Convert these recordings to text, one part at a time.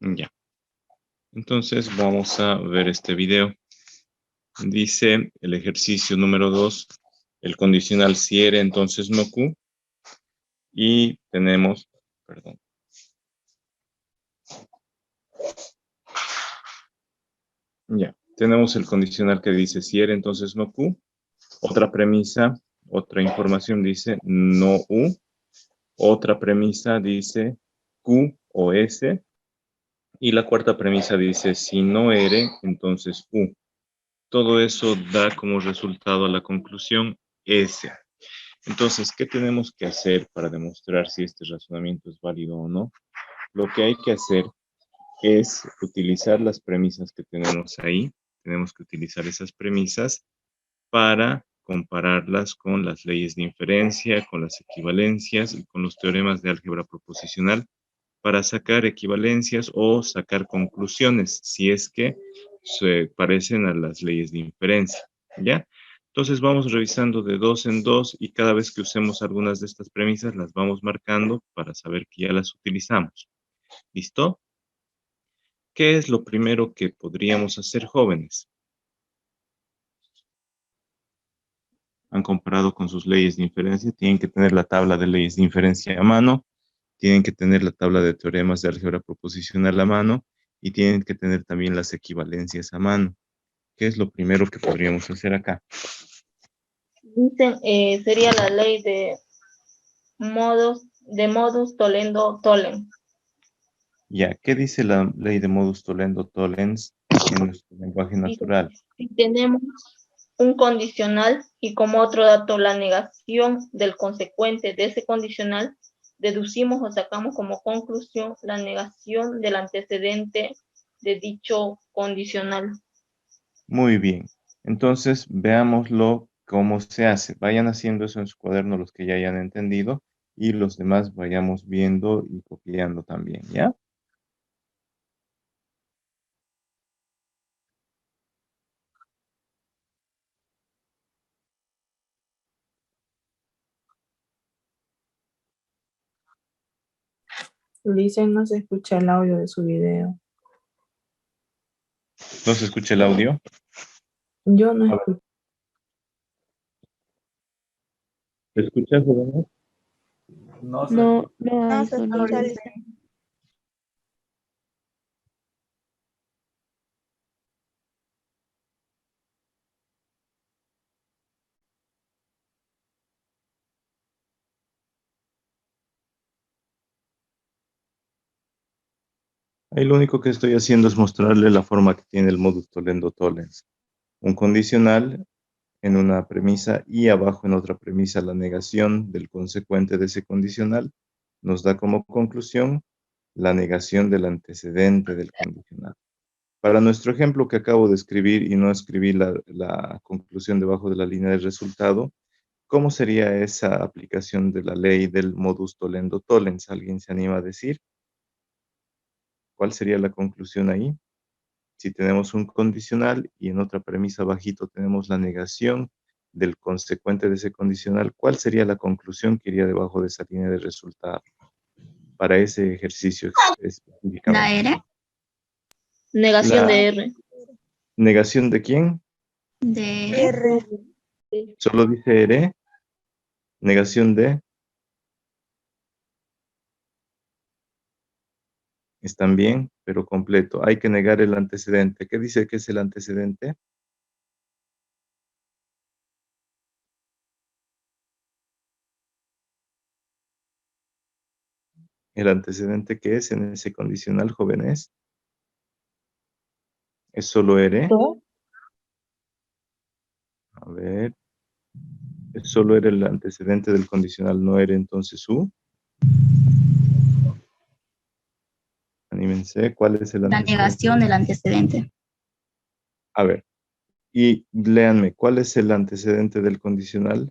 Ya. Entonces vamos a ver este video. Dice el ejercicio número 2, el condicional si era, entonces no Q. Y tenemos, perdón. Ya, tenemos el condicional que dice si era, entonces no Q. Otra premisa, otra información dice no U. Otra premisa dice Q o S. Y la cuarta premisa dice si no R, entonces U. Todo eso da como resultado la conclusión S. Entonces, ¿qué tenemos que hacer para demostrar si este razonamiento es válido o no? Lo que hay que hacer es utilizar las premisas que tenemos ahí. Tenemos que utilizar esas premisas para compararlas con las leyes de inferencia, con las equivalencias y con los teoremas de álgebra proposicional para sacar equivalencias o sacar conclusiones, si es que se parecen a las leyes de inferencia, ¿ya? Entonces vamos revisando de dos en dos y cada vez que usemos algunas de estas premisas las vamos marcando para saber que ya las utilizamos. ¿Listo? ¿Qué es lo primero que podríamos hacer, jóvenes? Han comparado con sus leyes de inferencia, tienen que tener la tabla de leyes de inferencia a mano, tienen que tener la tabla de teoremas de álgebra proposicional a mano y tienen que tener también las equivalencias a mano. ¿Qué es lo primero que podríamos hacer acá? Dicen, sería la ley de modus tollendo tollens. Ya, ¿qué dice la ley de modus tollendo tollens en nuestro lenguaje Dice, natural? si tenemos un condicional y como otro dato la negación del consecuente de ese condicional, deducimos o sacamos como conclusión la negación del antecedente de dicho condicional. Muy bien. Entonces, veámoslo cómo se hace. Vayan haciendo eso en su cuaderno los que ya hayan entendido y los demás vayamos viendo y copiando también, ¿ya? Dicen no se escucha el audio de su video. ¿No se escucha el audio? Yo no A ver, escucho. ¿se escucha, jóvenes? No, no hay sonido. Ahí lo único que estoy haciendo es mostrarle la forma que tiene el modus tollendo tollens. Un condicional en una premisa y abajo en otra premisa la negación del consecuente de ese condicional nos da como conclusión la negación del antecedente del condicional. Para nuestro ejemplo que acabo de escribir y no escribí la conclusión debajo de la línea de resultado, ¿cómo sería esa aplicación de la ley del modus tollendo tollens? ¿Alguien se anima a decir? ¿Cuál sería la conclusión ahí? Si tenemos un condicional y en otra premisa bajito tenemos la negación del consecuente de ese condicional, ¿cuál sería la conclusión que iría debajo de esa línea de resultado para ese ejercicio ¿La específicamente? R? Negación ¿La de R. negación de quién? De R. Solo dice R, negación de, están bien, pero completo. Hay que negar el antecedente. ¿Qué dice que es el antecedente? El antecedente que es en ese condicional, jóvenes, es solo R. A ver, es solo era el antecedente del condicional, no era entonces U. Anímense, ¿cuál es el La antecedente? negación del antecedente. A ver, y léanme, ¿cuál es el antecedente del condicional?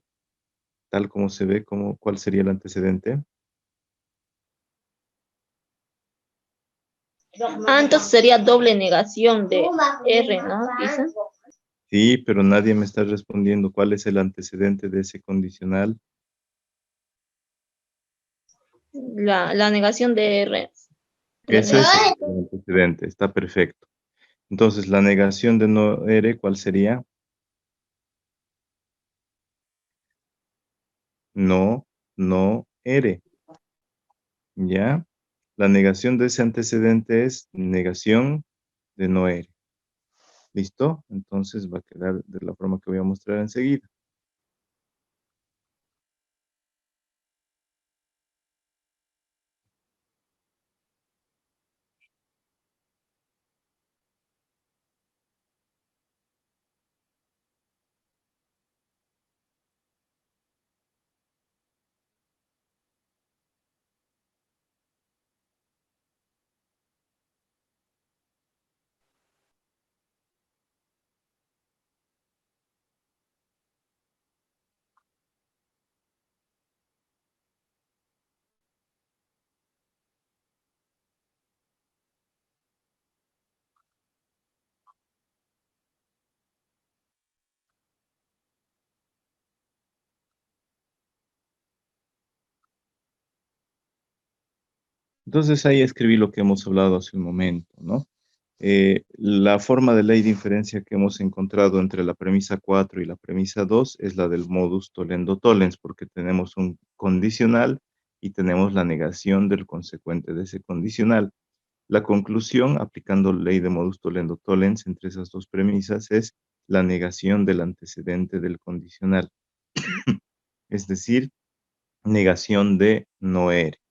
Tal como se ve, ¿cuál sería el antecedente? Entonces sería doble negación de R, ¿no? Dicen. Sí, pero nadie me está respondiendo cuál es el antecedente de ese condicional. La negación de R. Eso es el antecedente, está perfecto. Entonces, la negación de no ere, ¿cuál sería? No, no ere. ¿Ya? La negación de ese antecedente es negación de no ere. ¿Listo? Entonces va a quedar de la forma que voy a mostrar enseguida. Entonces ahí escribí lo que hemos hablado hace un momento, ¿no? La forma de ley de inferencia que hemos encontrado entre la premisa 4 y la premisa 2 es la del modus tollendo tollens, porque tenemos un condicional y tenemos la negación del consecuente de ese condicional. La conclusión, aplicando ley de modus tollendo tollens entre esas dos premisas, es la negación del antecedente del condicional, es decir, negación de no eres.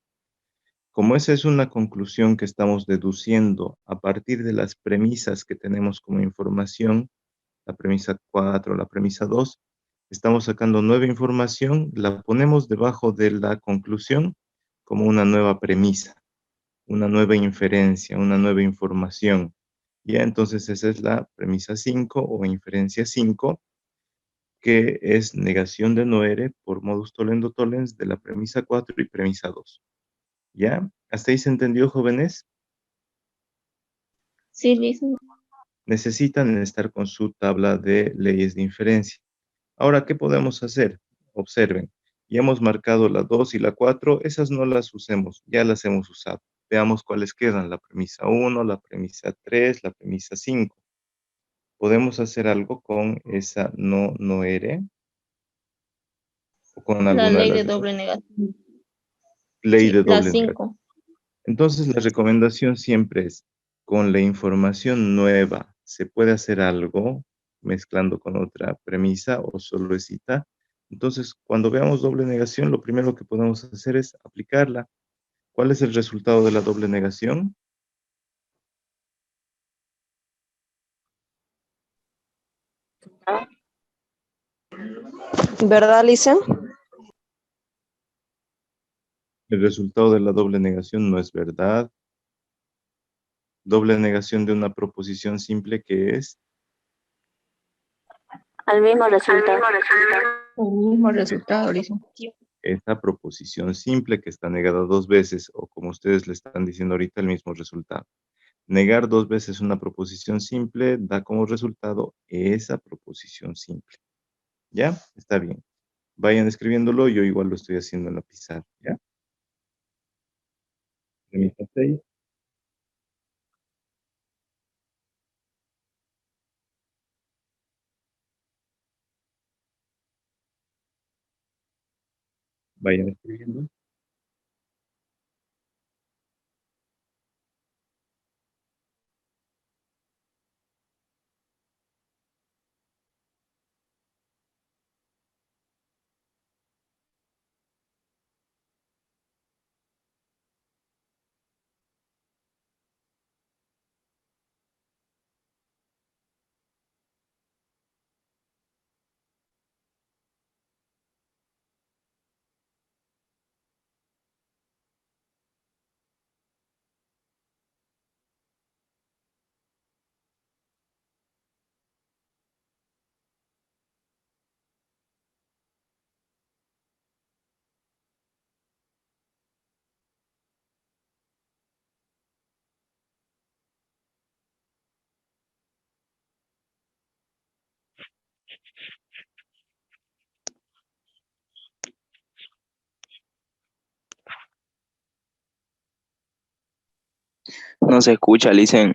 Como esa es una conclusión que estamos deduciendo a partir de las premisas que tenemos como información, la premisa 4, la premisa 2, estamos sacando nueva información, la ponemos debajo de la conclusión como una nueva premisa, una nueva inferencia, una nueva información. Ya, entonces esa es la premisa 5 o inferencia 5, que es negación de noere por modus tollendo tollens de la premisa 4 y premisa 2. ¿Ya? ¿Hasta ahí se entendió, jóvenes? Sí, listo. Necesitan estar con su tabla de leyes de inferencia. Ahora, ¿qué podemos hacer? Observen, ya hemos marcado la 2 y la 4, esas no las usemos, ya las hemos usado. Veamos cuáles quedan, la premisa 1, la premisa 3, la premisa 5. ¿Podemos hacer algo con esa no noere? ¿O con La alguna de ley de las demás? doble negación. Ley Sí, de la doble negación. 5. Entonces, la recomendación siempre es, con la información nueva, ¿se puede hacer algo mezclando con otra premisa o solo es cita? Entonces, cuando veamos doble negación, lo primero que podemos hacer es aplicarla. ¿Cuál es el resultado de la doble negación? ¿Verdad, Lisa? El resultado de la doble negación no es verdad. Doble negación de una proposición simple que es Al mismo resultado. El mismo resultado, listo. esa proposición simple que está negada dos veces, o como ustedes le están diciendo ahorita, el mismo resultado. Negar dos veces una proposición simple da como resultado esa proposición simple. ¿Ya? Está bien. Vayan escribiéndolo, yo igual lo estoy haciendo en la pizarra. ¿Ya? Premisa 6. Vayan escribiendo. No se escucha, Licen.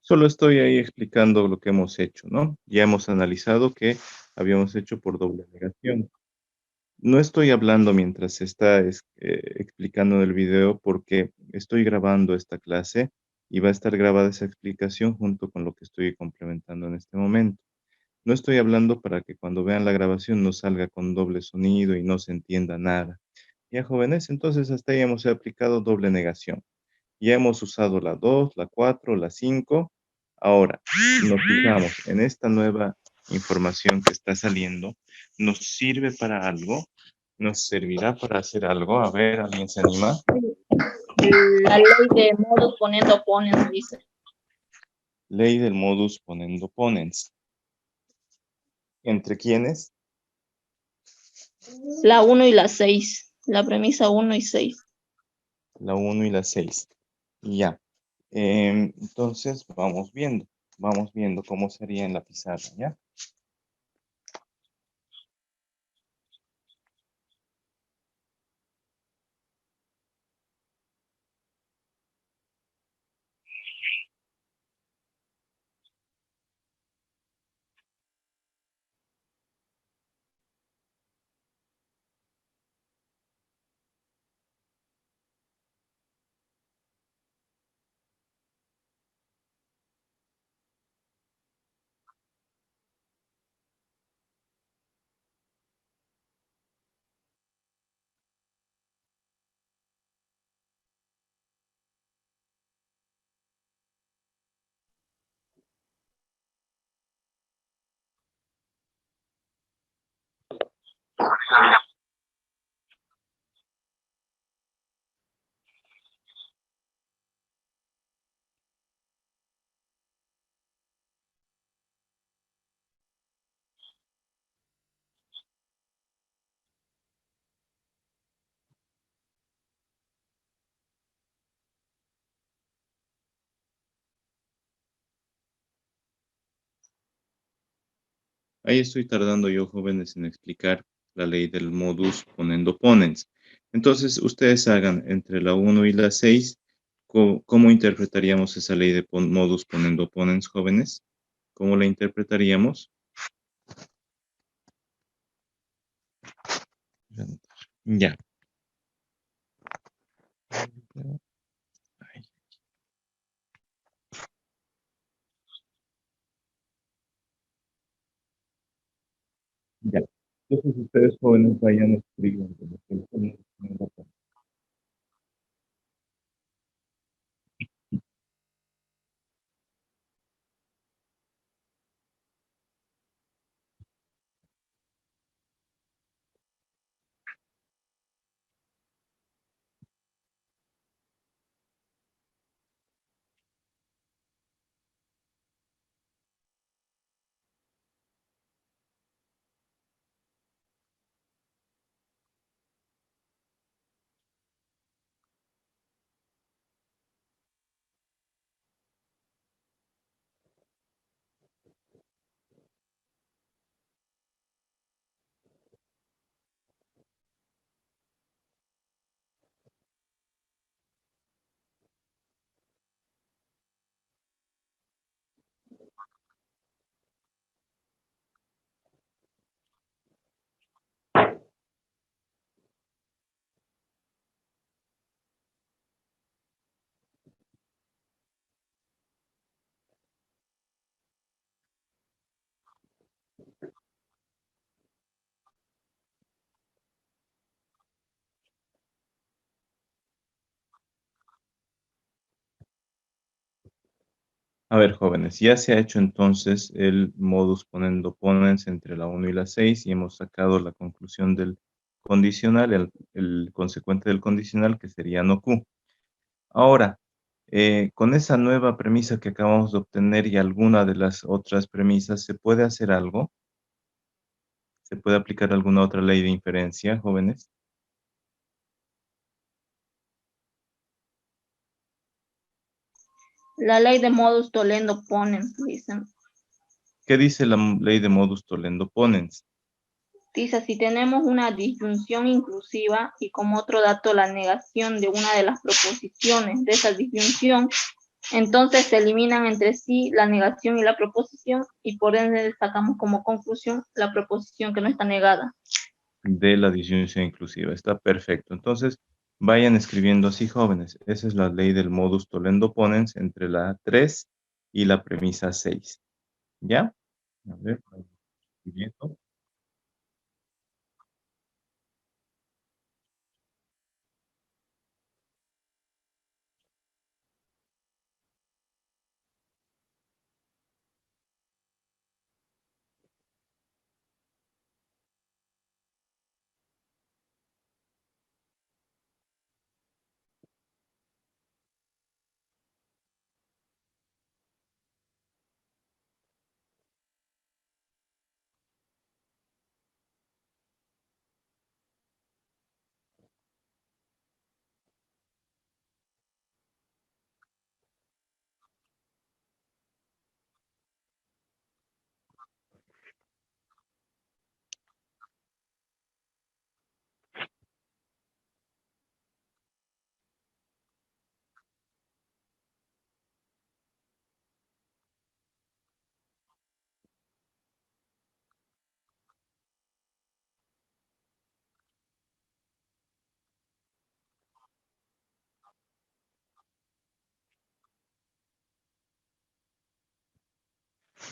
Solo estoy ahí explicando lo que hemos hecho, ¿no? Ya hemos analizado que habíamos hecho por doble negación. No estoy hablando mientras se está explicando en el video porque estoy grabando esta clase y va a estar grabada esa explicación junto con lo que estoy complementando en este momento. No estoy hablando para que cuando vean la grabación no salga con doble sonido y no se entienda nada. Ya jóvenes, entonces hasta ahí hemos aplicado doble negación. Ya hemos usado la 2, la 4, la 5. Ahora, nos fijamos en esta nueva información que está saliendo. ¿Nos sirve para algo? ¿Nos servirá para hacer algo? A ver, ¿alguien se anima? La ley de modus poniendo ponens, dice. Ley del modus ponendo ponens. ¿Entre quiénes? La 1 y la 6. La premisa 1 y 6. La 1 y la 6. Ya. Entonces, vamos viendo. Vamos viendo cómo sería en la pizarra, ¿ya? Ahí estoy tardando yo, jóvenes, en explicar la ley del modus ponendo ponens. Entonces, ustedes hagan entre la 1 y la 6, ¿cómo interpretaríamos esa ley de modus ponendo ponens, jóvenes? ¿Cómo la interpretaríamos? Ya. Ya. Entonces, ustedes, jóvenes, vayan escribiendo lo que es el modus ponendo ponens. A ver, jóvenes, ya se ha hecho entonces el modus ponendo ponens entre la 1 y la 6 y hemos sacado la conclusión del condicional, el consecuente del condicional que sería no Q. Ahora, con esa nueva premisa que acabamos de obtener y alguna de las otras premisas, ¿se puede hacer algo? ¿Se puede aplicar alguna otra ley de inferencia, jóvenes? La ley de modus tollendo ponens, dicen. ¿Qué dice la ley de modus tollendo ponens? Dice, si tenemos una disyunción inclusiva y como otro dato la negación de una de las proposiciones de esa disyunción, entonces se eliminan entre sí la negación y la proposición y por ende sacamos como conclusión la proposición que no está negada. De la disyunción inclusiva. Está perfecto. Entonces, vayan escribiendo así, jóvenes. Esa es la ley del modus tollendo ponens entre la 3 y la premisa 6. ¿Ya? A ver, escribiendo.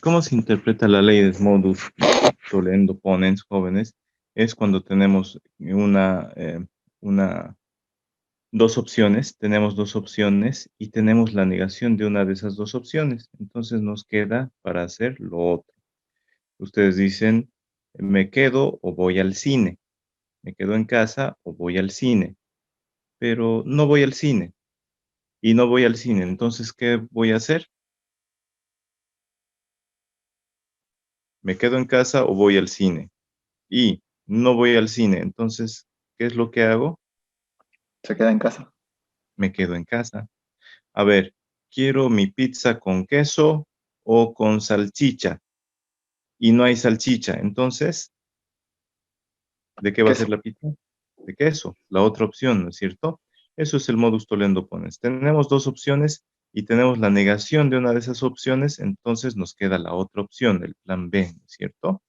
¿Cómo se interpreta la ley del modus tollendo ponens, jóvenes? Es cuando tenemos tenemos dos opciones y tenemos la negación de una de esas dos opciones. Entonces nos queda para hacer lo otro. Ustedes dicen, me quedo o voy al cine. Me quedo en casa o voy al cine. Pero no voy al cine y no voy al cine. Entonces, ¿qué voy a hacer? Me quedo en casa o voy al cine. Y no voy al cine. Entonces, ¿qué es lo que hago? Se queda en casa. Me quedo en casa. A ver, quiero mi pizza con queso o con salchicha. Y no hay salchicha. Entonces, ¿de qué va a ser Queso. la pizza? De queso, la otra opción, ¿no es cierto? Eso es el modus tollendo ponens. Tenemos dos opciones y tenemos la negación de una de esas opciones, entonces nos queda la otra opción, el plan B, ¿no es cierto?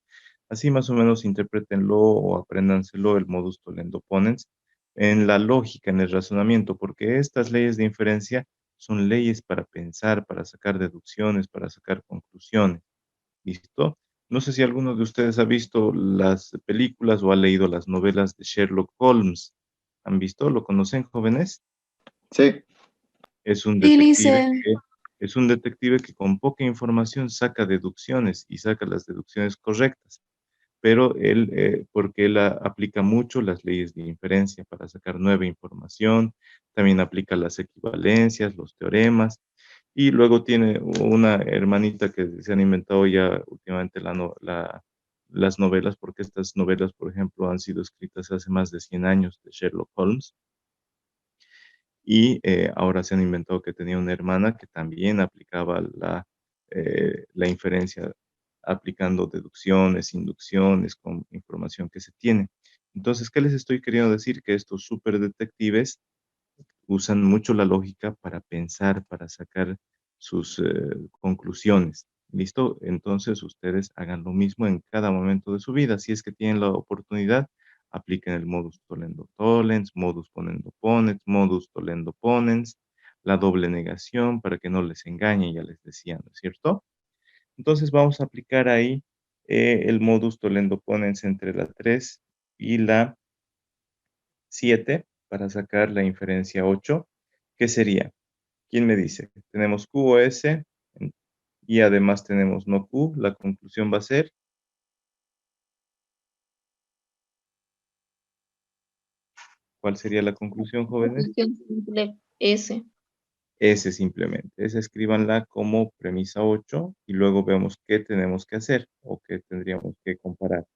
Así más o menos interprétenlo o apréndanselo el modus tollendo ponens en la lógica, en el razonamiento, porque estas leyes de inferencia son leyes para pensar, para sacar deducciones, para sacar conclusiones. ¿Listo? No sé si alguno de ustedes ha visto las películas o ha leído las novelas de Sherlock Holmes. ¿Han visto? ¿Lo conocen, jóvenes? Sí. Es un Sí, detective Lice. que, es un detective que con poca información saca deducciones y saca las deducciones correctas. Pero él, porque él aplica mucho las leyes de inferencia para sacar nueva información, también aplica las equivalencias, los teoremas, y luego tiene una hermanita que se han inventado ya últimamente las novelas, porque estas novelas, por ejemplo, han sido escritas hace más de 100 años de Sherlock Holmes, y ahora se han inventado que tenía una hermana que también aplicaba la inferencia, aplicando deducciones, inducciones con información que se tiene. Entonces, ¿qué les estoy queriendo decir? Que estos superdetectives usan mucho la lógica para pensar, para sacar sus conclusiones. ¿Listo? Entonces ustedes hagan lo mismo en cada momento de su vida. Si es que tienen la oportunidad, apliquen el modus tollendo tollens, modus ponendo ponens, modus tollendo ponens, la doble negación para que no les engañen, ya les decía, ¿no es cierto? Entonces vamos a aplicar ahí el modus tollendo ponens entre la 3 y la 7 para sacar la inferencia 8. ¿Qué sería? ¿Quién me dice? Tenemos Q o S y además tenemos no Q. La conclusión va a ser, ¿cuál sería la conclusión, jóvenes? Conclusión simple S. S simplemente. S escríbanla como premisa 8 y luego vemos qué tenemos que hacer o qué tendríamos que comparar.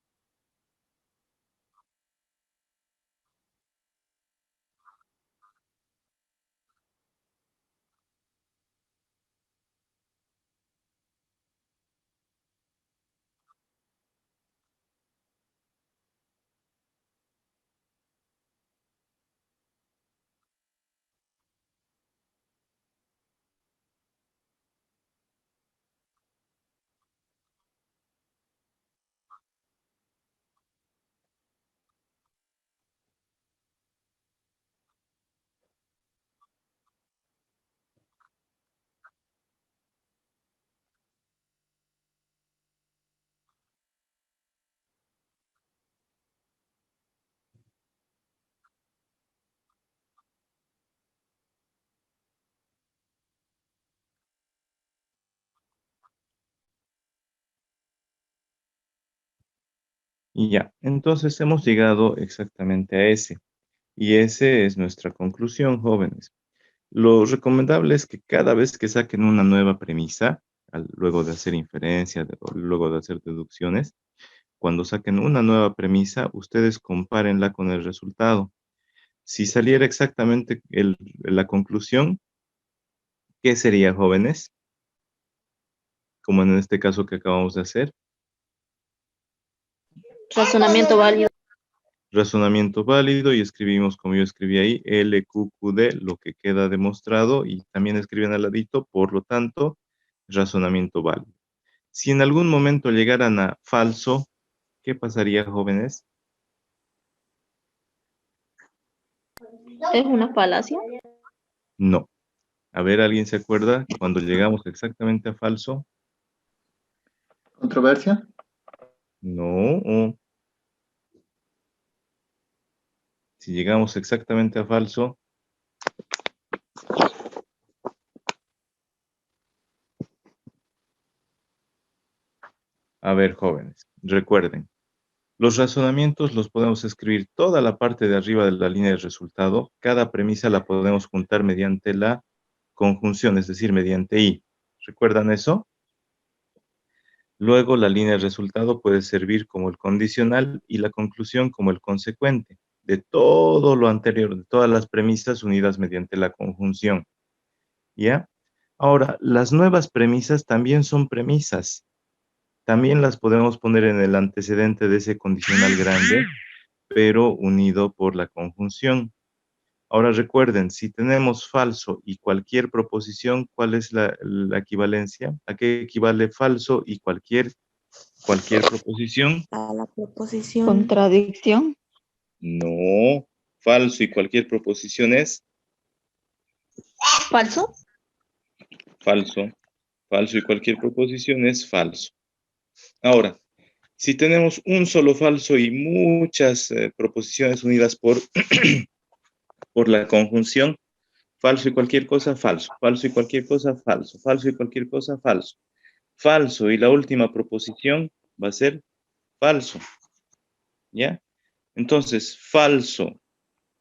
Y ya, entonces hemos llegado exactamente a ese. Y ese es nuestra conclusión, jóvenes. Lo recomendable es que cada vez que saquen una nueva premisa, luego de hacer inferencia, o luego de hacer deducciones, cuando saquen una nueva premisa, ustedes compárenla con el resultado. Si saliera exactamente la conclusión, ¿qué sería, jóvenes? Como en este caso que acabamos de hacer. Razonamiento válido. Razonamiento válido y escribimos como yo escribí ahí, LQQD, lo que queda demostrado y también escriben al ladito, por lo tanto, razonamiento válido. Si en algún momento llegaran a falso, ¿qué pasaría, jóvenes? ¿Es una falacia? No. A ver, ¿alguien se acuerda? Cuando llegamos exactamente a falso, ¿Controversia? no. Si llegamos exactamente a falso, a ver, jóvenes, recuerden, los razonamientos los podemos escribir toda la parte de arriba de la línea de resultado. Cada premisa la podemos juntar mediante la conjunción, es decir, mediante I. ¿Recuerdan eso? Luego la línea de resultado puede servir como el condicional y la conclusión como el consecuente de todo lo anterior, de todas las premisas unidas mediante la conjunción. ¿Ya? Ahora, las nuevas premisas también son premisas. También las podemos poner en el antecedente de ese condicional grande, pero unido por la conjunción. Ahora recuerden, si tenemos falso y cualquier proposición, ¿cuál es la equivalencia? ¿A qué equivale falso y cualquier proposición? A la proposición. Contradicción. No, falso y cualquier proposición es Falso. falso. Falso y cualquier proposición es falso. Ahora, si tenemos un solo falso y muchas proposiciones unidas por, por la conjunción, falso y cualquier cosa, falso. Falso y cualquier cosa, falso. Falso y cualquier cosa, falso. Falso y la última proposición va a ser falso. ¿Ya? Entonces, falso,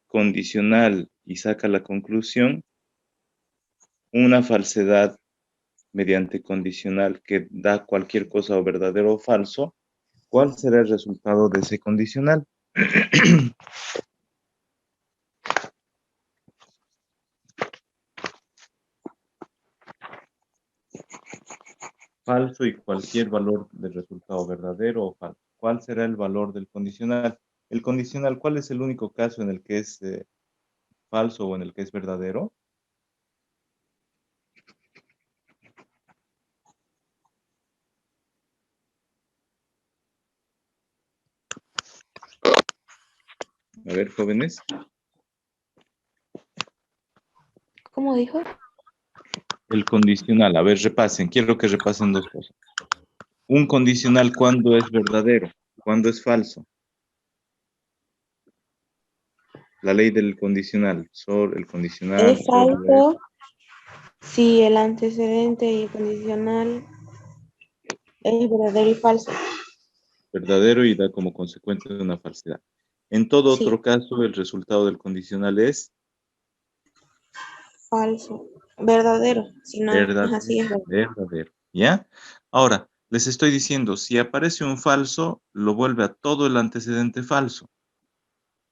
condicional y saca la conclusión, una falsedad mediante condicional que da cualquier cosa o verdadero o falso, ¿cuál será el resultado de ese condicional? Falso y cualquier valor del resultado verdadero o falso. ¿Cuál será el valor del condicional? El condicional, ¿cuál es el único caso en el que es falso o en el que es verdadero? A ver, jóvenes. ¿Cómo dijo? El condicional, a ver, repasen. Quiero que repasen dos cosas. Un condicional, ¿cuándo es verdadero? ¿Cuándo es falso? La ley del condicional. El condicional. Es falso si el antecedente y el condicional es verdadero y falso. Verdadero y da como consecuencia una falsedad. En todo Sí. otro caso, el resultado del condicional es Falso. Verdadero. Si no es así, es verdadero. verdadero. ¿Ya? Ahora, les estoy diciendo, si aparece un falso, lo vuelve a todo el antecedente falso.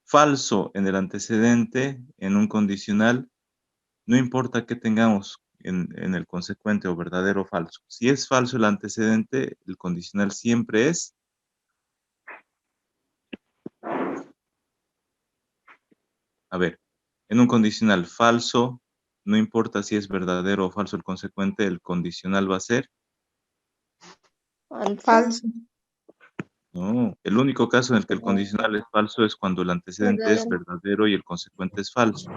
Falso en el antecedente, en un condicional, no importa qué tengamos en el consecuente o verdadero o falso. Si es falso el antecedente, el condicional siempre es a ver, en un condicional falso, no importa si es verdadero o falso el consecuente, el condicional va a ser. Falso. No, el único caso en el que el condicional es falso es cuando el antecedente es verdadero y el consecuente es falso.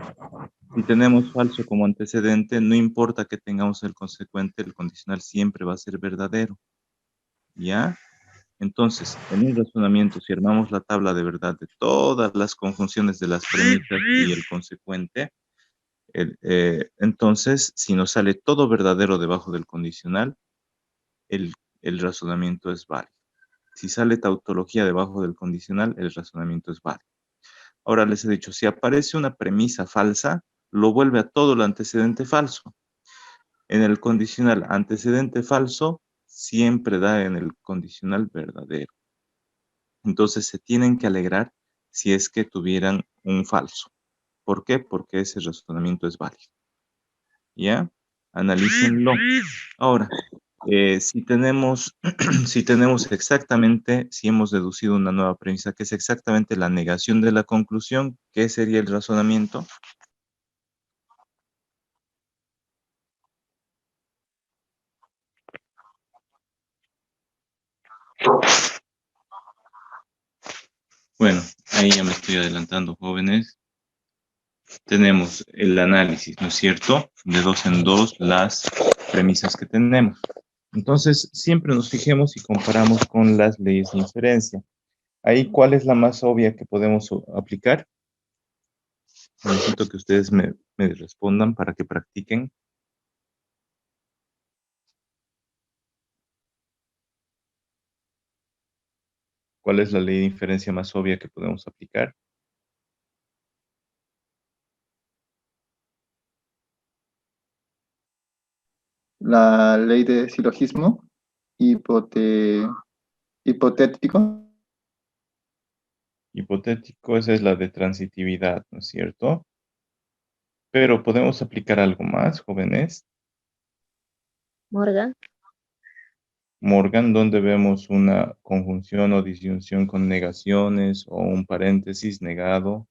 Si tenemos falso como antecedente, no importa que tengamos el consecuente, el condicional siempre va a ser verdadero. ¿Ya? Entonces, en un razonamiento, si armamos la tabla de verdad de todas las conjunciones de las premisas y el consecuente, entonces, si nos sale todo verdadero debajo del condicional, el razonamiento es válido. Si sale tautología debajo del condicional, el razonamiento es válido. Ahora les he dicho, si aparece una premisa falsa, lo vuelve a todo el antecedente falso. En el condicional antecedente falso, siempre da en el condicional verdadero. Entonces se tienen que alegrar si es que tuvieran un falso. ¿Por qué? Porque ese razonamiento es válido. ¿Ya? Analícenlo. Ahora, si tenemos, si tenemos exactamente, si hemos deducido una nueva premisa, que es exactamente la negación de la conclusión, ¿qué sería el razonamiento? Bueno, ahí ya me estoy adelantando, jóvenes. Tenemos el análisis, ¿no es cierto? De dos en dos las premisas que tenemos. Entonces, siempre nos fijemos y comparamos con las leyes de inferencia. Ahí, ¿cuál es la más obvia que podemos aplicar? Necesito que ustedes me respondan para que practiquen. ¿Cuál es la ley de inferencia más obvia que podemos aplicar? La ley de silogismo hipotético. Hipotético, esa es la de transitividad, ¿no es cierto? Pero podemos aplicar algo más, jóvenes. Morgan. Morgan, donde vemos una conjunción o disyunción con negaciones o un paréntesis negado,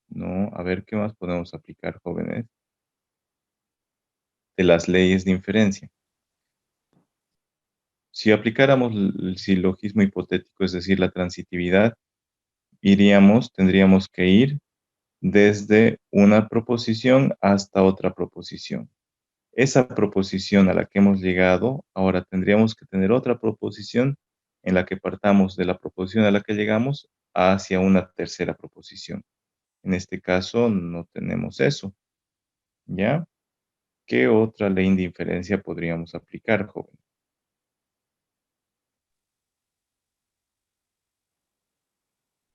¿no? A ver, ¿qué más podemos aplicar, jóvenes? De las leyes de inferencia. Si aplicáramos el silogismo hipotético, es decir, la transitividad, tendríamos que ir desde una proposición hasta otra proposición. Esa proposición a la que hemos llegado, ahora tendríamos que tener otra proposición en la que partamos de la proposición a la que llegamos hacia una tercera proposición. En este caso no tenemos eso, ¿ya? ¿Qué otra ley de inferencia podríamos aplicar, joven?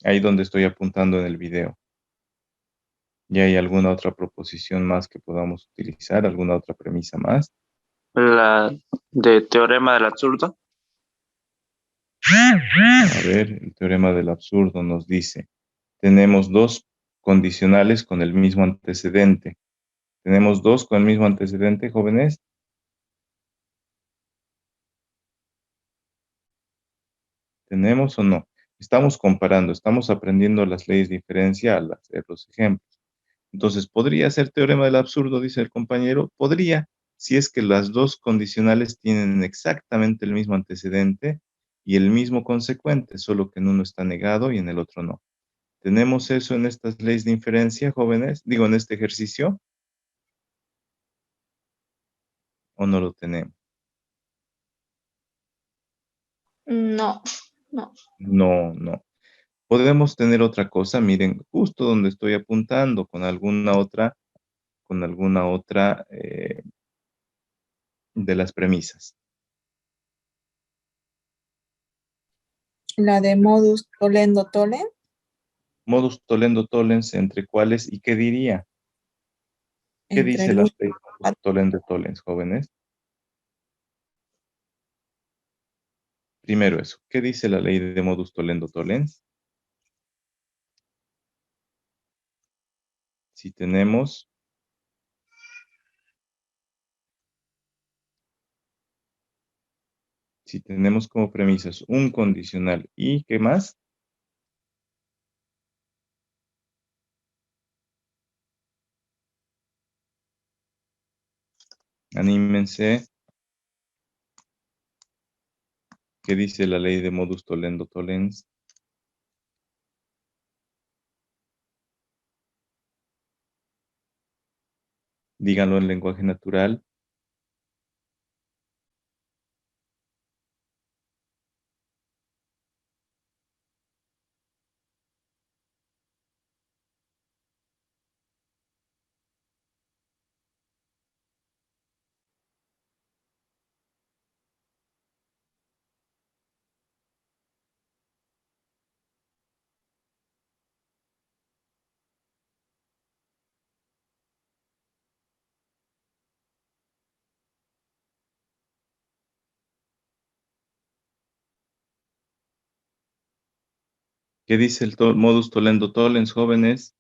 Ahí donde estoy apuntando en el video. ¿Y hay alguna otra proposición más que podamos utilizar? ¿Alguna otra premisa más? La de teorema del absurdo. A ver, el teorema del absurdo nos dice, tenemos dos condicionales con el mismo antecedente. ¿Tenemos dos con el mismo antecedente, jóvenes? ¿Tenemos o no? Estamos comparando, estamos aprendiendo las leyes de inferencia al hacer los ejemplos. Entonces, ¿podría ser teorema del absurdo, dice el compañero? Podría, si es que las dos condicionales tienen exactamente el mismo antecedente y el mismo consecuente, solo que en uno está negado y en el otro no. ¿Tenemos eso en estas leyes de inferencia, jóvenes? Digo, en este ejercicio. ¿O no lo tenemos? No, no. No, no. Podemos tener otra cosa, miren, justo donde estoy apuntando, con alguna otra de las premisas. La de modus tollendo tollens. Modus tollendo tollens, ¿entre cuáles y qué diría? ¿Qué Entre dice el la uno ley de modus tollendo tollens, jóvenes? Primero eso, ¿qué dice la ley de modus tollendo tollens? Si tenemos como premisas un condicional y ¿qué más? Anímense. ¿Qué dice la ley de modus tollendo tollens? Díganlo en lenguaje natural. ¿Qué dice el modus tollendo tollens, jóvenes?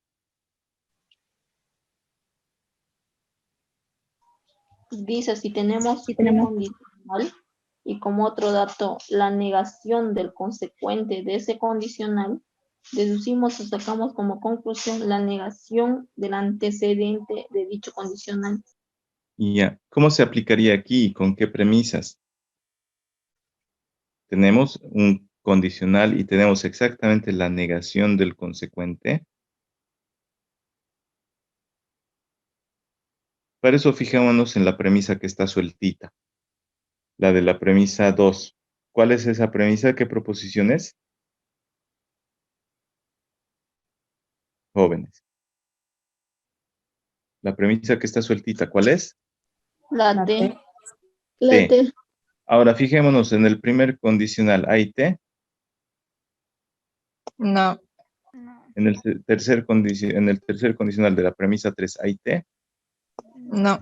Dice, si tenemos un condicional y como otro dato la negación del consecuente de ese condicional, deducimos o sacamos como conclusión la negación del antecedente de dicho condicional. Y ya, ¿cómo se aplicaría aquí y con qué premisas? Tenemos un condicional y tenemos exactamente la negación del consecuente. Para eso fijémonos en la premisa que está sueltita, la de la premisa 2. ¿Cuál es esa premisa? ¿Qué proposición es? Jóvenes. La premisa que está sueltita, ¿cuál es? La La T. T. La T. T. Ahora fijémonos en el primer condicional, ¿hay T? No. En el tercer condicional de la premisa 3, ¿hay T? No.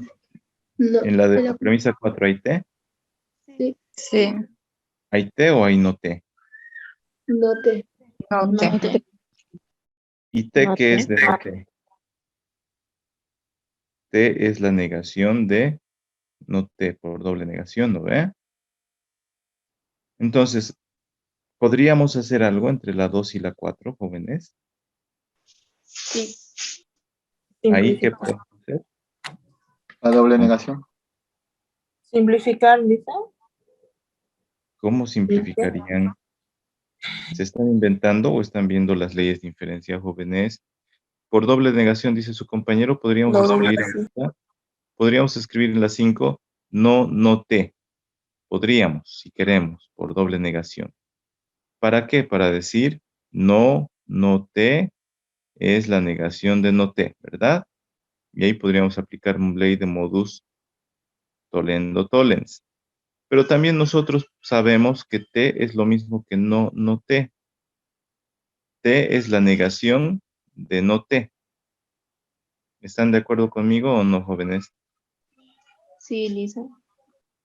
No. En la de la premisa 4, ¿hay T? Sí. Sí. ¿Hay T o hay no T? No T. No No T. T. ¿Y T No qué es te- de no T? T es la negación de no T por doble negación, ¿no ve? Entonces, ¿podríamos hacer algo entre la 2 y la 4, jóvenes? Sí. ¿Ahí qué Simplificar. podemos hacer? La doble negación. Simplificar, dice. ¿Cómo simplificarían? ¿Se están inventando o están viendo las leyes de inferencia, jóvenes? Por doble negación, dice su compañero, podríamos escribir en la 5, no noté. Podríamos, si queremos, por doble negación. ¿Para qué? Para decir no noté es la negación de noté, ¿verdad? Y ahí podríamos aplicar una ley de modus tollendo tollens. Pero también nosotros sabemos que T es lo mismo que no noté. T es la negación de no T. ¿Están de acuerdo conmigo o no, jóvenes? Sí, Lisa.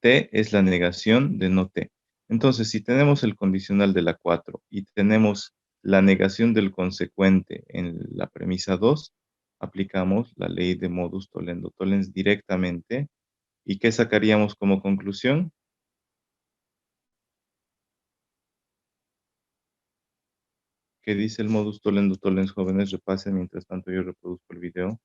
T es la negación de no T. Entonces, si tenemos el condicional de la 4 y tenemos la negación del consecuente en la premisa 2, aplicamos la ley de modus tollendo tollens directamente. ¿Y qué sacaríamos como conclusión? ¿Qué dice el modus tollendo tollens, jóvenes? Repasen mientras tanto yo reproduzco el video.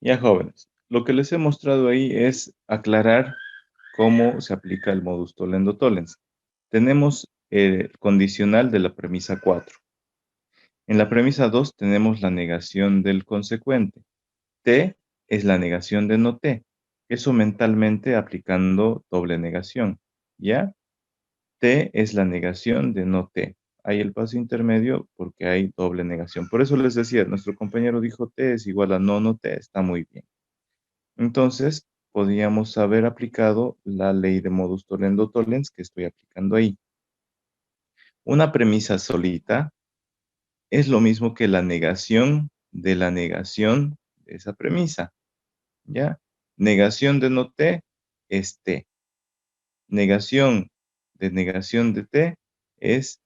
Ya, jóvenes, lo que les he mostrado ahí es aclarar cómo se aplica el modus tollendo tollens. Tenemos el condicional de la premisa 4. En la premisa 2 tenemos la negación del consecuente. T es la negación de no T. Eso mentalmente aplicando doble negación. ¿Ya? T es la negación de no T. Hay el paso intermedio porque hay doble negación. Por eso les decía, nuestro compañero dijo T es igual a no, no T. Está muy bien. Entonces, podríamos haber aplicado la ley de modus tollendo tollens que estoy aplicando ahí. Una premisa solita es lo mismo que la negación de esa premisa, ¿ya? Negación de no T es T. Negación de T es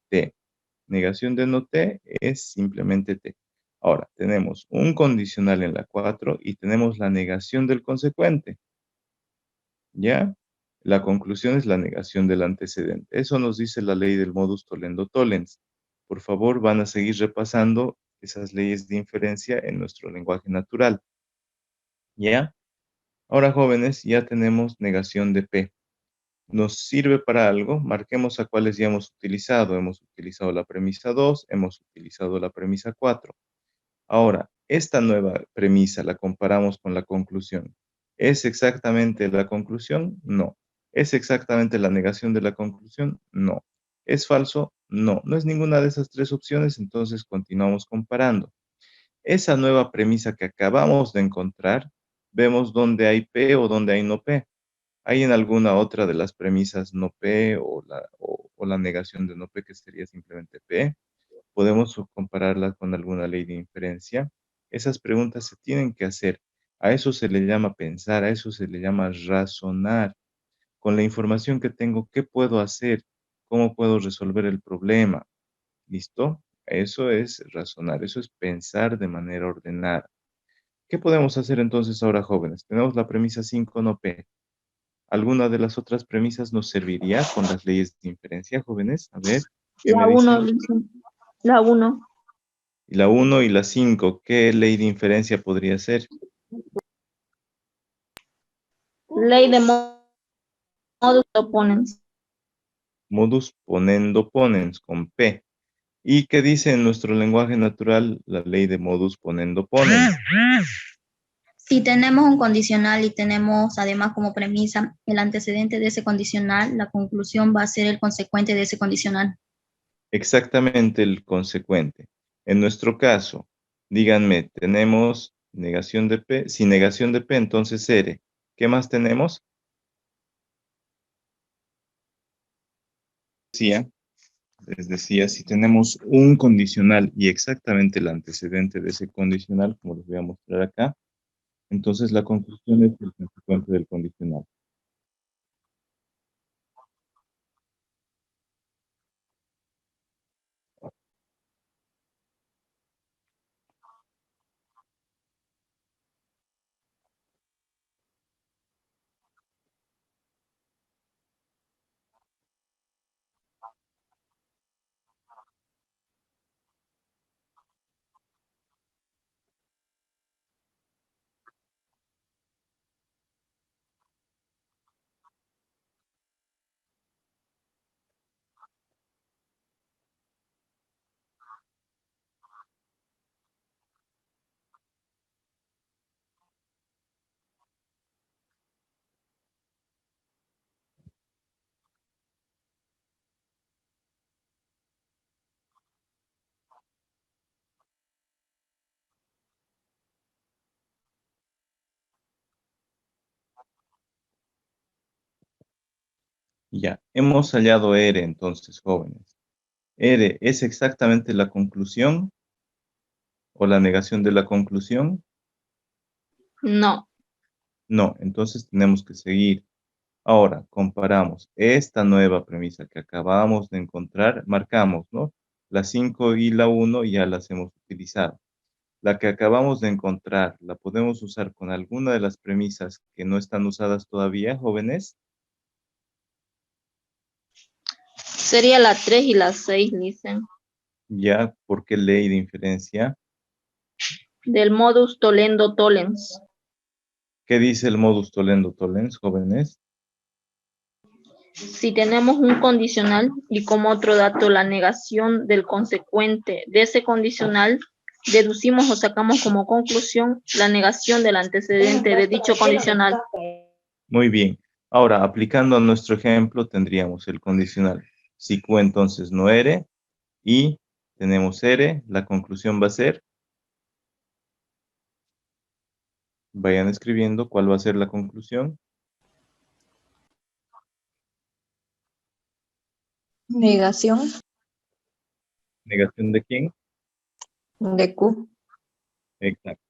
T. Negación de no T es simplemente T. Ahora, tenemos un condicional en la 4 y tenemos la negación del consecuente. ¿Ya? La conclusión es la negación del antecedente. Eso nos dice la ley del modus tollendo tollens. Por favor, van a seguir repasando esas leyes de inferencia en nuestro lenguaje natural. ¿Ya? Ahora, jóvenes, ya tenemos negación de P. ¿Nos sirve para algo? Marquemos a cuáles ya hemos utilizado. Hemos utilizado la premisa 2, hemos utilizado la premisa 4. Ahora, esta nueva premisa la comparamos con la conclusión. ¿Es exactamente la conclusión? No. ¿Es exactamente la negación de la conclusión? No. ¿Es falso? No. No es ninguna de esas tres opciones, entonces continuamos comparando. Esa nueva premisa que acabamos de encontrar, vemos dónde hay P o dónde hay no P. ¿Hay en alguna otra de las premisas no P o la negación de no P que sería simplemente P? ¿Podemos compararla con alguna ley de inferencia? Esas preguntas se tienen que hacer. A eso se le llama pensar, a eso se le llama razonar. Con la información que tengo, ¿qué puedo hacer? ¿Cómo puedo resolver el problema? ¿Listo? Eso es razonar, eso es pensar de manera ordenada. ¿Qué podemos hacer entonces ahora, jóvenes? Tenemos la premisa 5 no P. ¿Alguna de las otras premisas nos serviría con las leyes de inferencia, jóvenes? A ver, ¿qué me La uno, dicen? la uno. Y la 1 y la 5, ¿qué ley de inferencia podría ser? Ley de modus oponens. Modus ponendo ponens, con P. ¿Y qué dice en nuestro lenguaje natural la ley de modus ponendo ponens? Si tenemos un condicional y tenemos además como premisa el antecedente de ese condicional, la conclusión va a ser el consecuente de ese condicional. Exactamente el consecuente. En nuestro caso, díganme, tenemos negación de P. Si negación de P, entonces R. ¿Qué más tenemos? Decía, les decía, si tenemos un condicional y exactamente el antecedente de ese condicional, como les voy a mostrar acá, entonces la conclusión es el consecuente del condicional. Ya, hemos hallado R entonces, jóvenes. R es exactamente la conclusión o la negación de la conclusión. No. No, entonces tenemos que seguir. Ahora, comparamos esta nueva premisa que acabamos de encontrar, marcamos, ¿no? La 5 y la 1 ya las hemos utilizado. La que acabamos de encontrar, ¿la podemos usar con alguna de las premisas que no están usadas todavía, jóvenes? Sería la 3 y la 6, dicen. Ya, ¿por qué ley de inferencia? Del modus tollendo tollens. ¿Qué dice el modus tollendo tollens, jóvenes? Si tenemos un condicional y como otro dato la negación del consecuente de ese condicional, deducimos o sacamos como conclusión la negación del antecedente de dicho condicional. Muy bien. Ahora, aplicando a nuestro ejemplo, tendríamos el condicional. Si Q entonces no R y tenemos R, la conclusión va a ser, vayan escribiendo cuál va a ser la conclusión. Negación ¿Negación de quién? de Q. Exacto.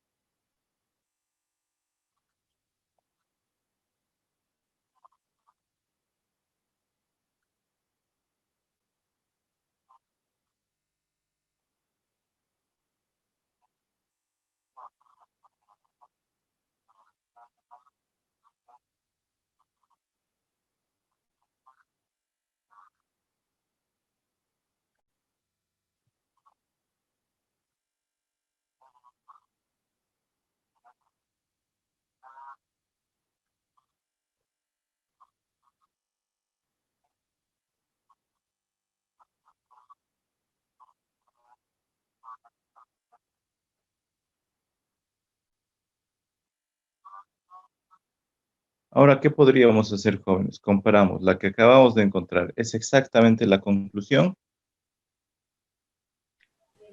Ahora, ¿qué podríamos hacer, jóvenes? Comparamos la que acabamos de encontrar. ¿Es exactamente la conclusión?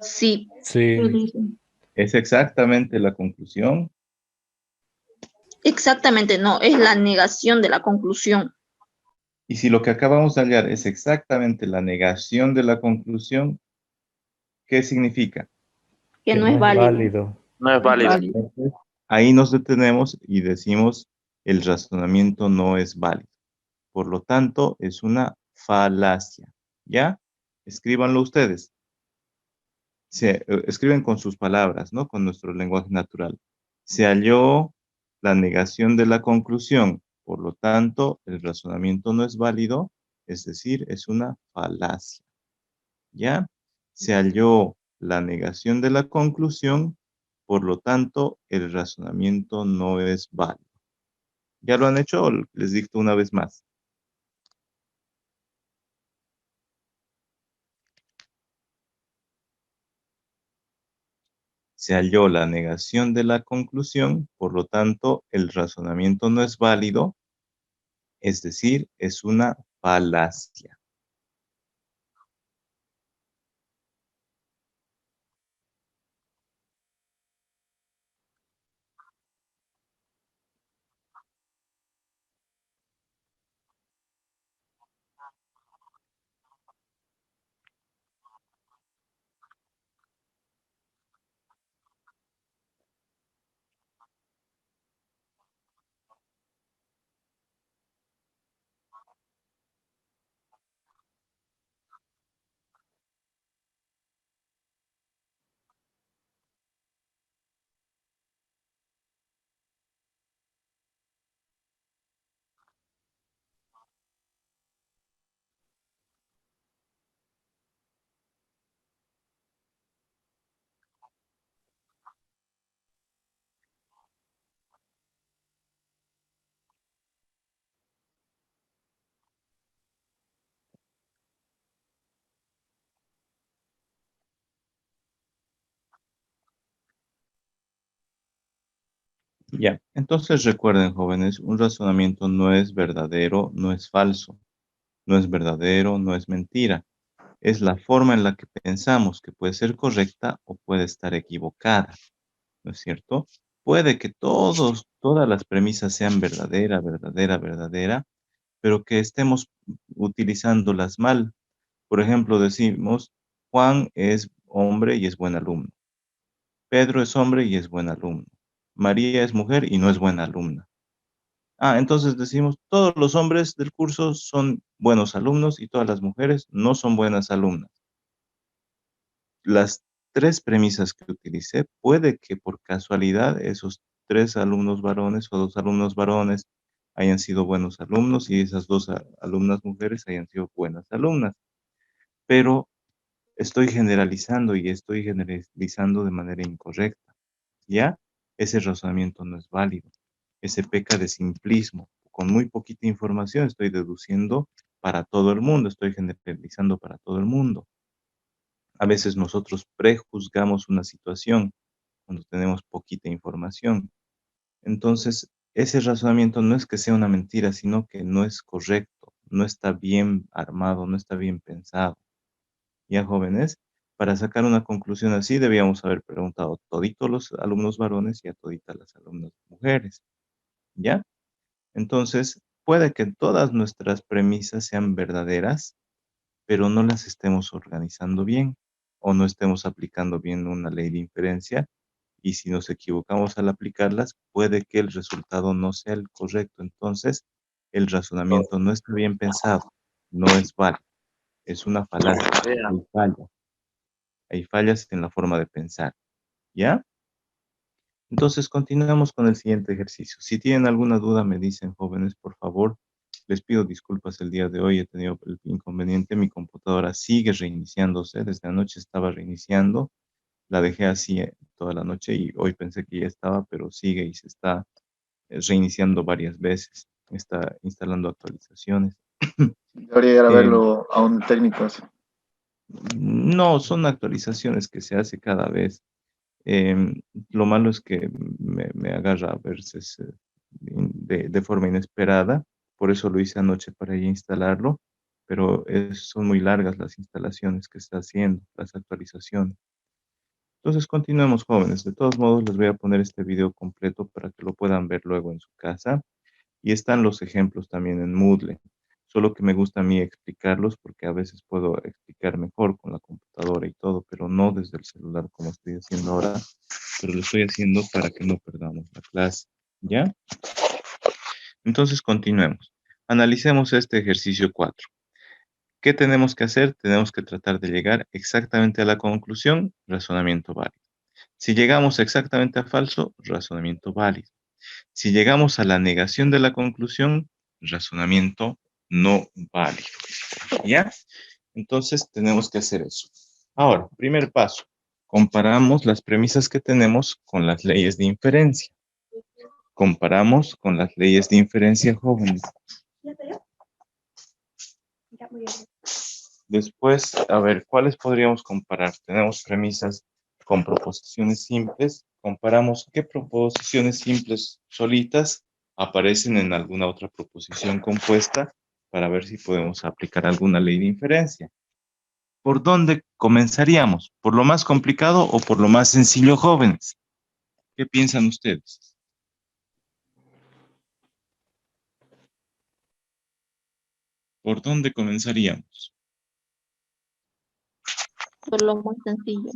Sí, Sí. ¿Es exactamente la conclusión? exactamente, no, es la negación de la conclusión. Y si lo que acabamos de hallar es exactamente la negación de la conclusión, ¿qué significa? Que Que no no es es válido. válido. No es válido. Entonces, ahí nos detenemos y decimos el razonamiento no es válido. Por lo tanto, es una falacia. ¿Ya? Escríbanlo ustedes. Escriben con sus palabras, ¿no? Con nuestro lenguaje natural. Se halló la negación de la conclusión. Por lo tanto, el razonamiento no es válido, es decir, es una falacia. ¿Ya? Se halló la negación de la conclusión, por lo tanto, el razonamiento no es válido. ¿Ya lo han hecho o les dicto una vez más? Se halló la negación de la conclusión, por lo tanto, el razonamiento no es válido, es decir, es una falacia. Ya, entonces recuerden, jóvenes, un razonamiento no es verdadero, no es falso, no es verdadero, no es mentira. Es la forma en la que pensamos que puede ser correcta o puede estar equivocada, ¿no es cierto? Puede que todas las premisas sean verdadera, pero que estemos utilizándolas mal. Por ejemplo, decimos, Juan es hombre y es buen alumno. Pedro es hombre y es buen alumno. María es mujer y no es buena alumna. Entonces decimos, todos los hombres del curso son buenos alumnos y todas las mujeres no son buenas alumnas. Las tres premisas que utilicé, puede que por casualidad esos tres alumnos varones o dos alumnos varones hayan sido buenos alumnos y esas dos alumnas mujeres hayan sido buenas alumnas. Pero estoy generalizando y estoy generalizando de manera incorrecta. ¿Ya? Ese razonamiento no es válido. Ese peca de simplismo. Con muy poquita información estoy deduciendo para todo el mundo, estoy generalizando para todo el mundo. A veces nosotros prejuzgamos una situación cuando tenemos poquita información. Entonces, ese razonamiento no es que sea una mentira, sino que no es correcto, no está bien armado, no está bien pensado. Ya, jóvenes, para sacar una conclusión así debíamos haber preguntado a toditos los alumnos varones y a toditas las alumnas mujeres. ¿Ya? Entonces, puede que todas nuestras premisas sean verdaderas, pero no las estemos organizando bien o no estemos aplicando bien una ley de inferencia, y si nos equivocamos al aplicarlas, puede que el resultado no sea el correcto. Entonces, el razonamiento no está bien pensado, no es válido, es una falacia, hay fallas. Hay fallas en la forma de pensar, ¿ya? Entonces, continuamos con el siguiente ejercicio. Si tienen alguna duda, me dicen, jóvenes, por favor. Les pido disculpas el día de hoy, he tenido el inconveniente. Mi computadora sigue reiniciándose. Desde anoche estaba reiniciando. La dejé así toda la noche y hoy pensé que ya estaba, pero sigue y se está reiniciando varias veces. Está instalando actualizaciones. Debería ir a Eh, verlo a un técnico. no, son actualizaciones que se hace cada vez. Lo malo es que me agarra a veces de forma inesperada. Por eso lo hice anoche para ya instalarlo. Pero son muy largas las instalaciones que está haciendo, las actualizaciones. Entonces continuemos, jóvenes. De todos modos, les voy a poner este video completo para que lo puedan ver luego en su casa. Y están los ejemplos también en Moodle. Solo que me gusta a mí explicarlos porque a veces puedo explicar mejor con la computadora y todo, pero no desde el celular como estoy haciendo ahora. Pero lo estoy haciendo para que no perdamos la clase. ¿Ya? Entonces continuemos. Analicemos este ejercicio 4. ¿Qué tenemos que hacer? Tenemos que tratar de llegar exactamente a la conclusión, razonamiento válido. Si llegamos exactamente a falso, razonamiento válido. Si llegamos a la negación de la conclusión, razonamiento no válido. ¿Ya? Entonces tenemos que hacer eso. Ahora, primer paso. Comparamos las premisas que tenemos con las leyes de inferencia. Comparamos con las leyes de inferencia, jóvenes. Después, a ver, ¿cuáles podríamos comparar? Tenemos premisas con proposiciones simples. Comparamos qué proposiciones simples solitas aparecen en alguna otra proposición compuesta para ver si podemos aplicar alguna ley de inferencia. ¿Por dónde comenzaríamos? ¿Por lo más complicado o por lo más sencillo, jóvenes? ¿Qué piensan ustedes? ¿Por dónde comenzaríamos? Por lo más sencillo.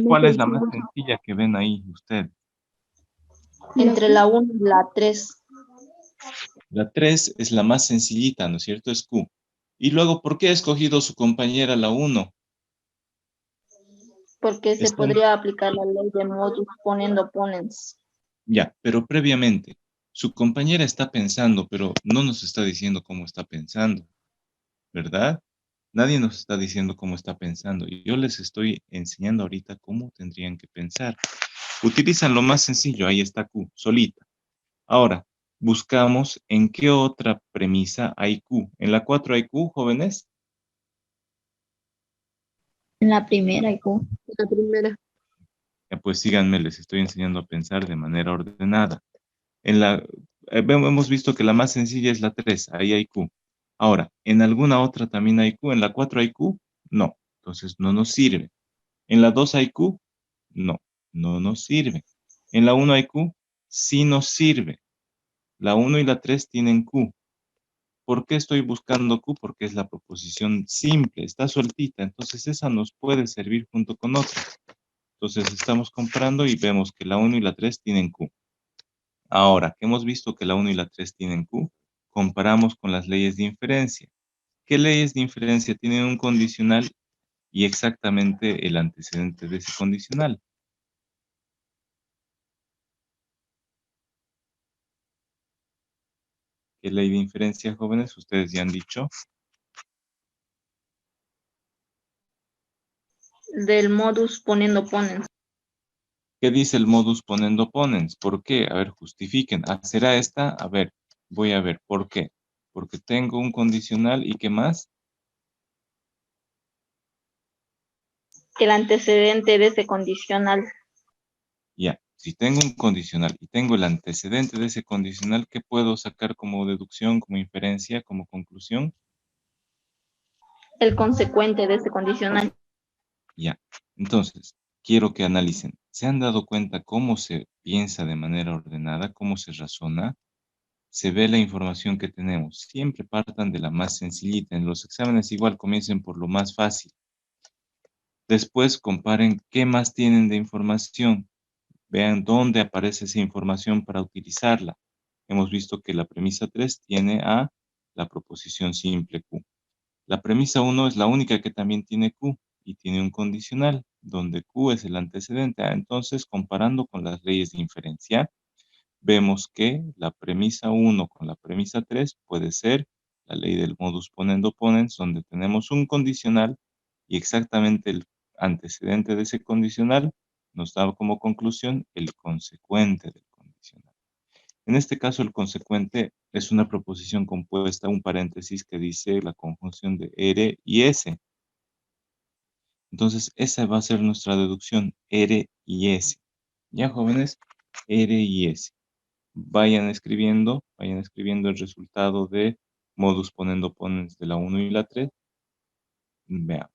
¿Cuál es la más sencilla que ven ahí ustedes? Entre la 1 y la 3. La 3 es la más sencillita, ¿no es cierto? Es Q. Y luego, ¿por qué ha escogido su compañera la 1? Porque se podría aplicar la ley de modus ponendo ponens. Ya, pero previamente, su compañera está pensando, pero no nos está diciendo cómo está pensando, ¿verdad? Nadie nos está diciendo cómo está pensando. Y yo les estoy enseñando ahorita cómo tendrían que pensar. Utilizan lo más sencillo, ahí está Q, solita. Ahora, buscamos en qué otra premisa hay Q. ¿En la 4 hay Q, jóvenes? En la primera, Q. La primera. Pues síganme, les estoy enseñando a pensar de manera ordenada. Hemos visto que la más sencilla es la 3, ahí hay Q. Ahora, ¿en alguna otra también hay Q? ¿En la 4 hay Q? No, entonces no nos sirve. ¿En la 2 hay Q? No, no nos sirve. ¿En la 1 hay Q? Sí nos sirve. La 1 y la 3 tienen Q. ¿Por qué estoy buscando Q? Porque es la proposición simple, está sueltita, entonces esa nos puede servir junto con otra. Entonces estamos comparando y vemos que la 1 y la 3 tienen Q. Ahora que hemos visto que la 1 y la 3 tienen Q, comparamos con las leyes de inferencia. ¿Qué leyes de inferencia tienen un condicional y exactamente el antecedente de ese condicional? ¿Qué ley de inferencia, jóvenes? Ustedes ya han dicho. Del modus ponendo ponens. ¿Qué dice el modus ponendo ponens? ¿Por qué? A ver, justifiquen. ¿Será esta? A ver, voy a ver. ¿Por qué? Porque tengo un condicional y ¿qué más? El antecedente de ese condicional. Ya, si tengo un condicional y tengo el antecedente de ese condicional, ¿qué puedo sacar como deducción, como inferencia, como conclusión? El consecuente de ese condicional. Ya, entonces, quiero que analicen. ¿Se han dado cuenta cómo se piensa de manera ordenada, cómo se razona? Se ve la información que tenemos. Siempre partan de la más sencillita. En los exámenes igual comiencen por lo más fácil. Después comparen qué más tienen de información. Vean dónde aparece esa información para utilizarla. Hemos visto que la premisa 3 tiene a la proposición simple Q. La premisa 1 es la única que también tiene Q y tiene un condicional, donde Q es el antecedente. Entonces, comparando con las leyes de inferencia, vemos que la premisa 1 con la premisa 3 puede ser la ley del modus ponendo ponens, donde tenemos un condicional y exactamente el antecedente de ese condicional nos da como conclusión el consecuente del condicional. En este caso, el consecuente es una proposición compuesta, un paréntesis que dice la conjunción de R y S. Entonces, esa va a ser nuestra deducción, R y S. ¿Ya, jóvenes? R y S. vayan escribiendo el resultado de modus ponendo ponens de la 1 y la 3. Vean.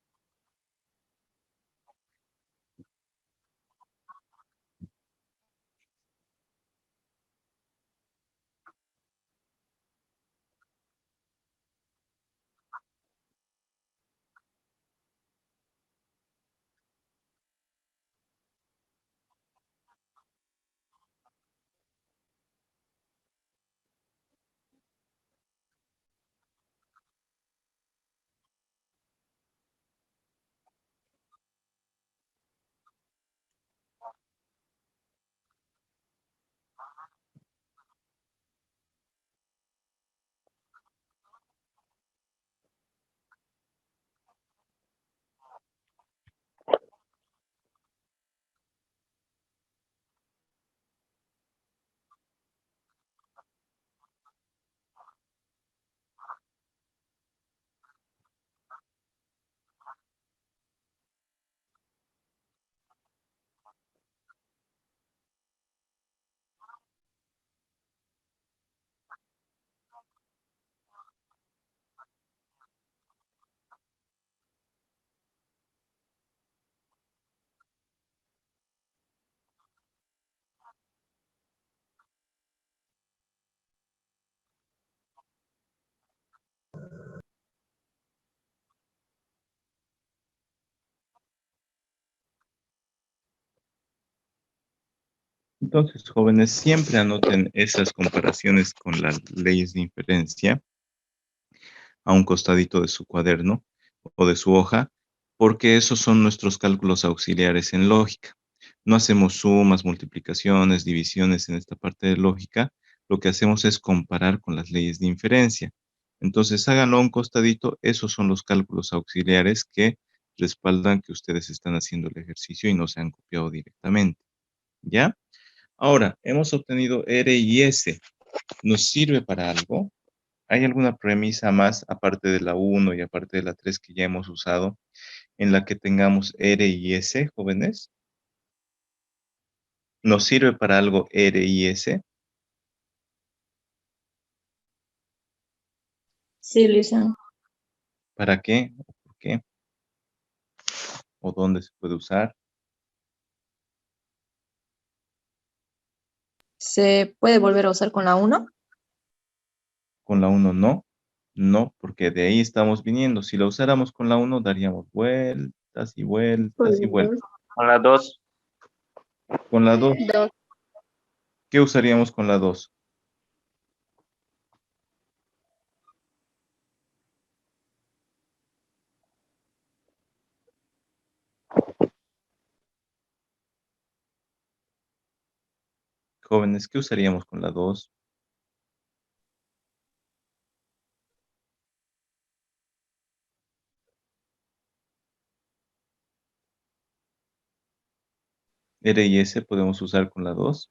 Entonces, jóvenes, siempre anoten esas comparaciones con las leyes de inferencia a un costadito de su cuaderno o de su hoja, porque esos son nuestros cálculos auxiliares en lógica. No hacemos sumas, multiplicaciones, divisiones en esta parte de lógica. Lo que hacemos es comparar con las leyes de inferencia. Entonces, háganlo a un costadito. Esos son los cálculos auxiliares que respaldan que ustedes están haciendo el ejercicio y no se han copiado directamente. ¿Ya? Ahora, hemos obtenido R y S. ¿Nos sirve para algo? ¿Hay alguna premisa más, aparte de la 1 y aparte de la 3 que ya hemos usado, en la que tengamos R y S, jóvenes? ¿Nos sirve para algo R y S? Sí, Luisa. ¿Para qué? ¿O por qué? ¿O dónde se puede usar? ¿Se puede volver a usar con la 1? Con la 1 no. No, porque de ahí estamos viniendo. Si la usáramos con la 1, daríamos vueltas y vueltas y vueltas. Con la 2. Con la 2, Dos. ¿qué usaríamos con la 2? Jóvenes, ¿qué usaríamos con la 2? R y S podemos usar con la 2.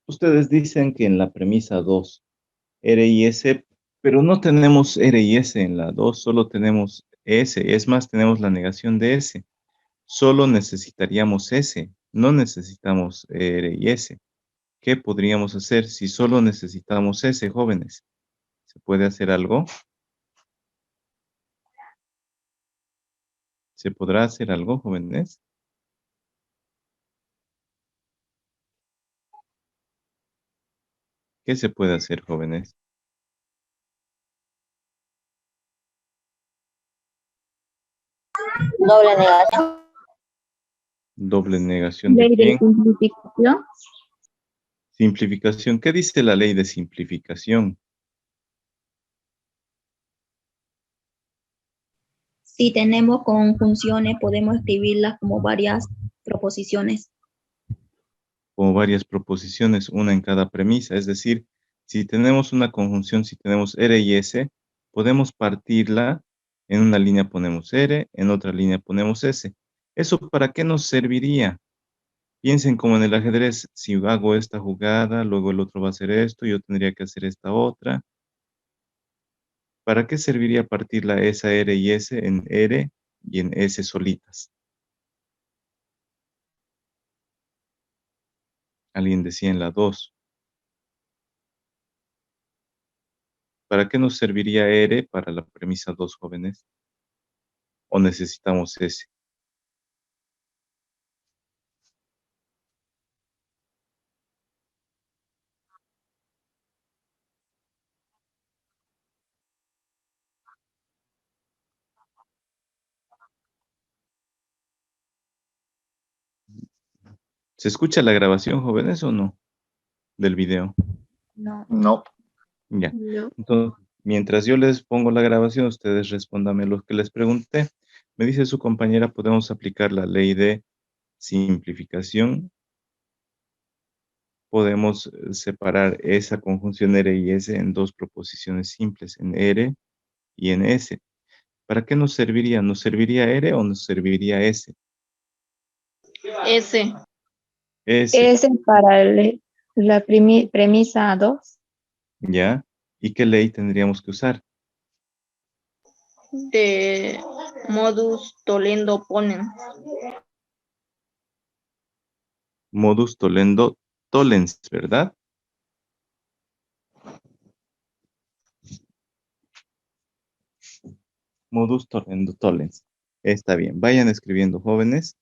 Ustedes dicen que en la premisa 2, R y S, pero no tenemos R y S en la 2, solo tenemos S. Es más, tenemos la negación de S. Solo necesitaríamos S, no necesitamos R y S. ¿Qué podríamos hacer si solo necesitamos S, jóvenes? ¿Se puede hacer algo? ¿Se podrá hacer algo, jóvenes? ¿Qué se puede hacer, jóvenes? Doble negación. ¿Doble negación de Ley de quién? simplificación. Simplificación. ¿Qué dice la ley de simplificación? Si tenemos conjunciones, podemos escribirlas como varias proposiciones. Como varias proposiciones, una en cada premisa. Es decir, Si tenemos una conjunción, si tenemos R y S, podemos partirla. En una línea ponemos R, en otra línea ponemos S. ¿Eso para qué nos serviría? Piensen como en el ajedrez, si hago esta jugada, luego el otro va a hacer esto, yo tendría que hacer esta otra. ¿Para qué serviría partirla esa R y S en R y en S solitas? Alguien decía en la 2. ¿Para qué nos serviría R para la premisa 2, jóvenes? ¿O necesitamos S? ¿Se escucha la grabación, jóvenes, o no? Del video. No. No. Ya. No. Entonces, mientras yo les pongo la grabación, ustedes respóndanme lo que les pregunté. Me dice su compañera, podemos aplicar la ley de simplificación. Podemos separar esa conjunción R y S en dos proposiciones simples, en R y en S. ¿Para qué nos serviría? ¿Nos serviría R o nos serviría S? S. S, Ese es para la premisa 2. ¿ya? ¿Y qué ley tendríamos que usar? De modus tollendo ponens. Modus tollendo tollens, ¿verdad? Modus tollendo tollens. Está bien. Vayan escribiendo, jóvenes.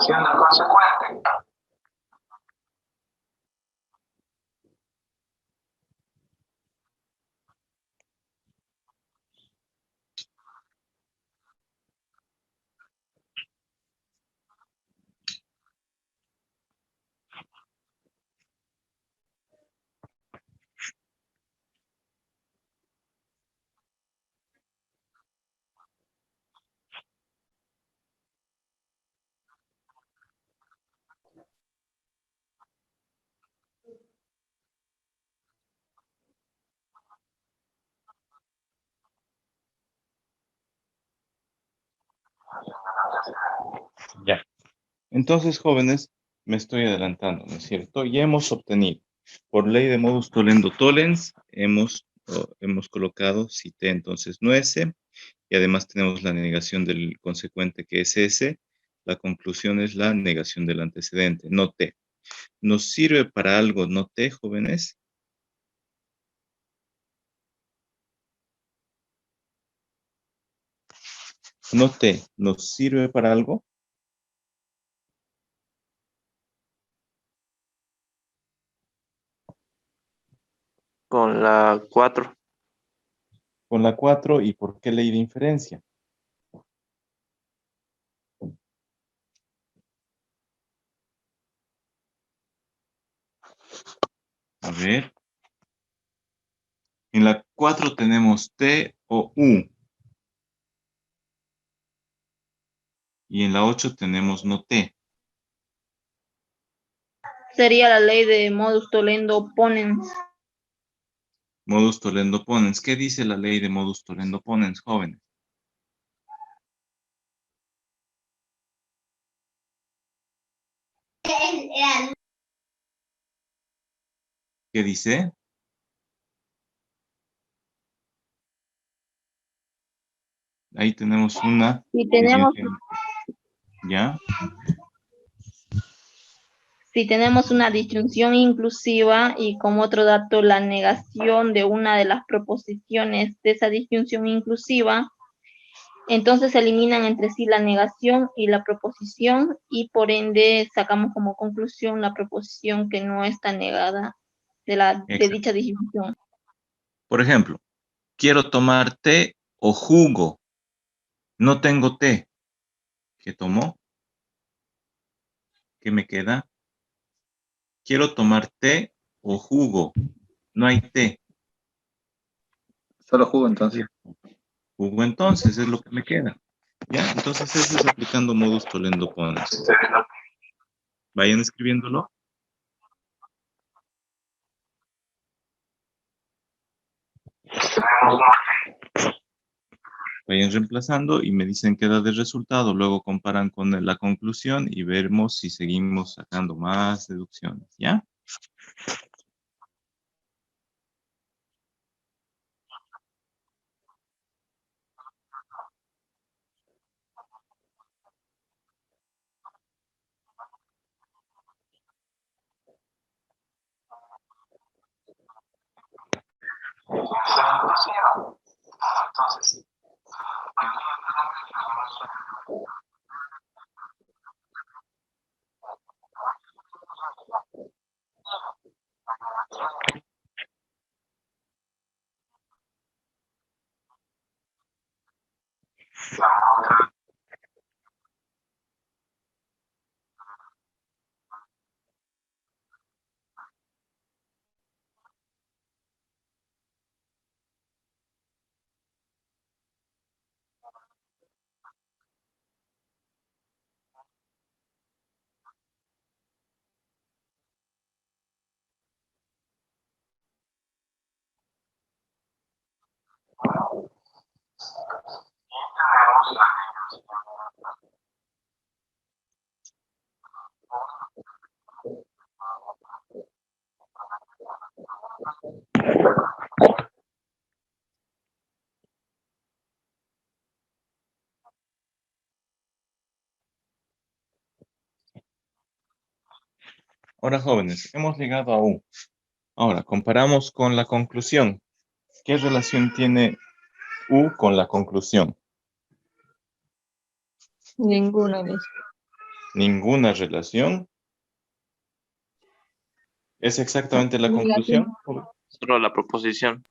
Siendo consecuente. Ya. Entonces, jóvenes, me estoy adelantando, ¿no es cierto? Ya hemos obtenido, por ley de modus tollendo tollens, hemos colocado si T entonces no S, y además tenemos la negación del consecuente que es S. La conclusión es la negación del antecedente, no T. ¿Nos sirve para algo no T, jóvenes? No T, ¿nos sirve para algo? Con la 4. Con la 4, ¿y por qué ley de inferencia? A ver. En la 4 tenemos T o U. Y en la 8 tenemos no T. Sería la ley de modus tollendo ponens. Modus tollendo ponens. ¿Qué dice la ley de modus tollendo ponens, jóvenes? ¿Qué dice? Ahí tenemos una. Si tenemos, ¿Ya? si tenemos una disyunción inclusiva y como otro dato la negación de una de las proposiciones de esa disyunción inclusiva, entonces se eliminan entre sí la negación y la proposición y por ende sacamos como conclusión la proposición que no está negada de Exacto. dicha disyunción. Por ejemplo, quiero tomar té o jugo. No tengo té. ¿Qué tomo? ¿Qué me queda? Quiero tomar té o jugo. No hay té. Solo jugo entonces. Jugo entonces es lo que me queda. ¿Ya? Entonces eso es aplicando modus tollendo ponens. Vayan escribiéndolo. Vayan reemplazando y me dicen qué da de resultado. Luego comparan con la conclusión y vemos si seguimos sacando más deducciones. ¿Ya? Ahora, jóvenes, hemos llegado a U. Ahora, comparamos con la conclusión. ¿Qué relación tiene U con la conclusión? Ninguna vez. Ninguna relación. ¿Es exactamente la conclusión? Solo la proposición.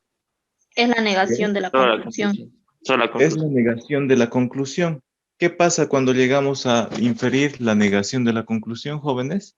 Es la negación de la Solo la conclusión. conclusión. Solo la Es conclusión. la negación de la conclusión. ¿Qué pasa cuando llegamos a inferir la negación de la conclusión, jóvenes?